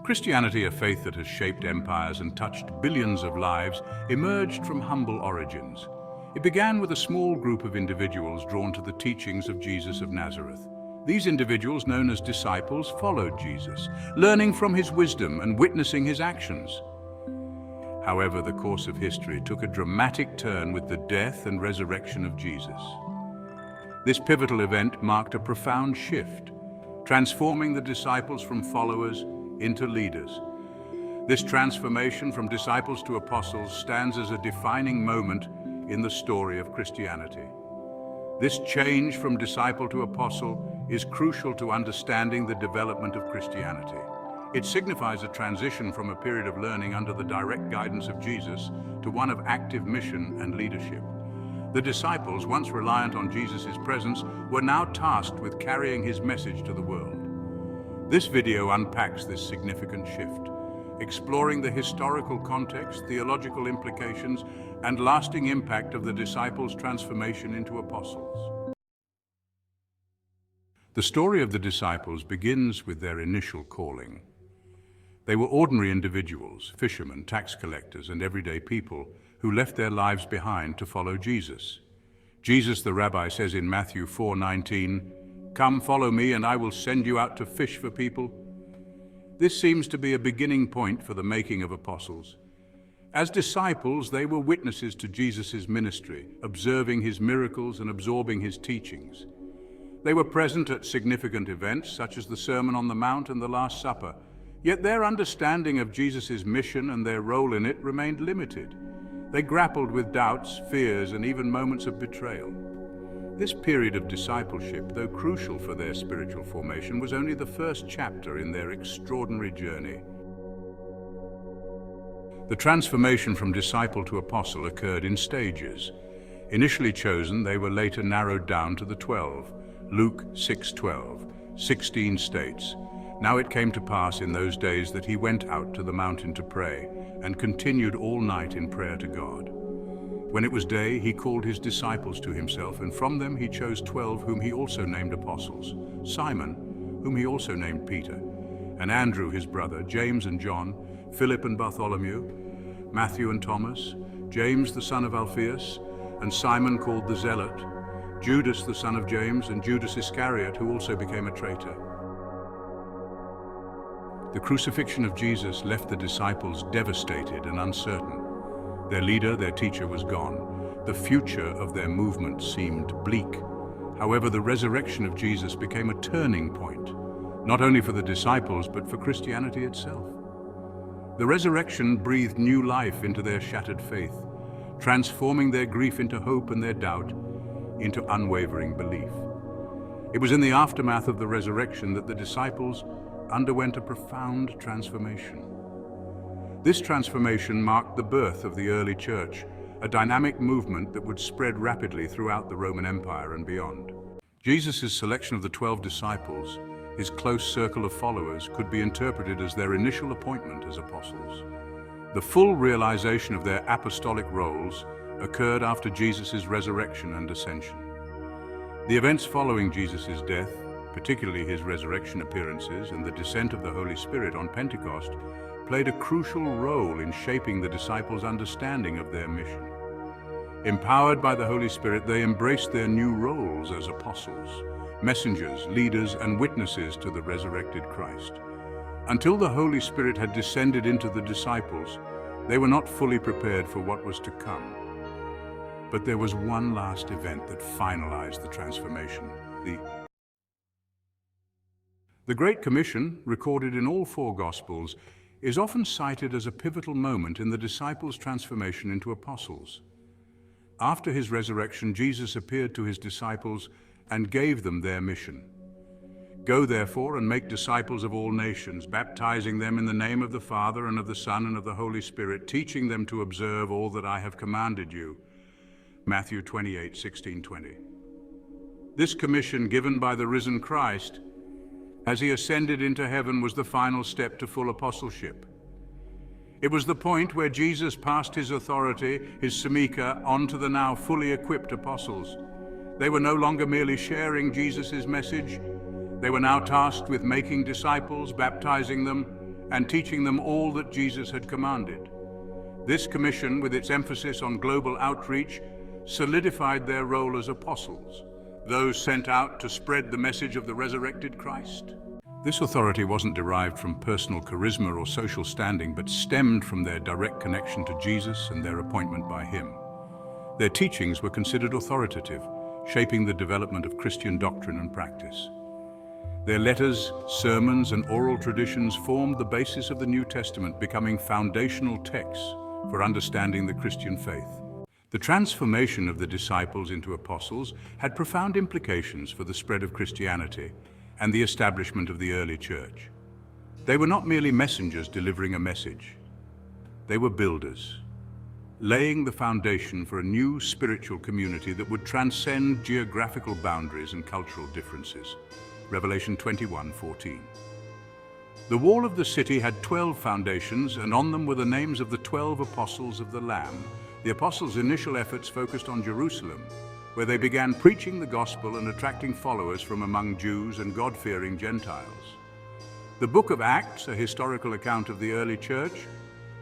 Christianity, a faith that has shaped empires and touched billions of lives, emerged from humble origins. It began with a small group of individuals drawn to the teachings of Jesus of Nazareth. These individuals, known as disciples, followed Jesus, learning from his wisdom and witnessing his actions. However, the course of history took a dramatic turn with the death and resurrection of Jesus. This pivotal event marked a profound shift, transforming the disciples from followers into leaders. This transformation from disciples to apostles stands as a defining moment in the story of Christianity. This change from disciple to apostle is crucial to understanding the development of Christianity. It signifies a transition from a period of learning under the direct guidance of Jesus to one of active mission and leadership. The disciples, once reliant on Jesus' presence, were now tasked with carrying his message to the world. This video unpacks this significant shift, exploring the historical context, theological implications, and lasting impact of the disciples' transformation into apostles. The story of the disciples begins with their initial calling. They were ordinary individuals, fishermen, tax collectors, and everyday people who left their lives behind to follow Jesus. Jesus, the rabbi, says in Matthew 4:19, "Come, follow me, and I will send you out to fish for people." This seems to be a beginning point for the making of apostles. As disciples, they were witnesses to Jesus' ministry, observing his miracles and absorbing his teachings. They were present at significant events such as the Sermon on the Mount and the Last Supper, yet their understanding of Jesus' mission and their role in it remained limited. They grappled with doubts, fears, and even moments of betrayal. This period of discipleship, though crucial for their spiritual formation, was only the first chapter in their extraordinary journey. The transformation from disciple to apostle occurred in stages. Initially chosen, they were later narrowed down to the 12. Luke 6:12, 16 states, "Now it came to pass in those days that he went out to the mountain to pray, and continued all night in prayer to God. When it was day, he called his disciples to himself, and from them he chose 12 whom he also named apostles, Simon, whom he also named Peter, and Andrew his brother, James and John, Philip and Bartholomew, Matthew and Thomas, James the son of Alphaeus, and Simon called the Zealot, Judas the son of James, and Judas Iscariot, who also became a traitor." The crucifixion of Jesus left the disciples devastated and uncertain. Their leader, their teacher, was gone. The future of their movement seemed bleak. However, the resurrection of Jesus became a turning point, not only for the disciples, but for Christianity itself. The resurrection breathed new life into their shattered faith, transforming their grief into hope and their doubt into unwavering belief. It was in the aftermath of the resurrection that the disciples underwent a profound transformation. This transformation marked the birth of the early church, a dynamic movement that would spread rapidly throughout the Roman Empire and beyond. Jesus' selection of the 12 disciples, his close circle of followers, could be interpreted as their initial appointment as apostles. The full realization of their apostolic roles occurred after Jesus' resurrection and ascension. The events following Jesus' death, particularly his resurrection appearances and the descent of the Holy Spirit on Pentecost, played a crucial role in shaping the disciples' understanding of their mission. Empowered by the Holy Spirit, they embraced their new roles as apostles, messengers, leaders, and witnesses to the resurrected Christ. Until the Holy Spirit had descended into the disciples, they were not fully prepared for what was to come. But there was one last event that finalized the transformation. The Great Commission, recorded in all 4 Gospels, is often cited as a pivotal moment in the disciples' transformation into apostles. After his resurrection, Jesus appeared to his disciples and gave them their mission. "Go therefore and make disciples of all nations, baptizing them in the name of the Father and of the Son and of the Holy Spirit, teaching them to observe all that I have commanded you." Matthew 28:16-20. This commission given by the risen Christ as he ascended into heaven was the final step to full apostleship. It was the point where Jesus passed his authority, his semika, on to the now fully equipped apostles. They were no longer merely sharing Jesus' message. They were now tasked with making disciples, baptizing them, and teaching them all that Jesus had commanded. This commission, with its emphasis on global outreach, solidified their role as apostles, those sent out to spread the message of the resurrected Christ. This authority wasn't derived from personal charisma or social standing, but stemmed from their direct connection to Jesus and their appointment by him. Their teachings were considered authoritative, shaping the development of Christian doctrine and practice. Their letters, sermons, and oral traditions formed the basis of the New Testament, becoming foundational texts for understanding the Christian faith. The transformation of the disciples into apostles had profound implications for the spread of Christianity and the establishment of the early church. They were not merely messengers delivering a message. They were builders, laying the foundation for a new spiritual community that would transcend geographical boundaries and cultural differences. Revelation 21:14. The wall of the city had 12 foundations, and on them were the names of the 12 apostles of the Lamb. The apostles' initial efforts focused on Jerusalem, where they began preaching the gospel and attracting followers from among Jews and God-fearing Gentiles. The book of Acts, a historical account of the early church,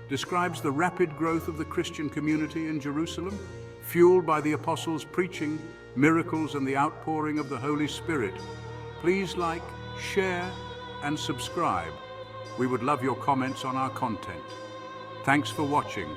describes the rapid growth of the Christian community in Jerusalem, fueled by the apostles' preaching, miracles, and the outpouring of the Holy Spirit. Please like, share, and subscribe. We would love your comments on our content. Thanks for watching.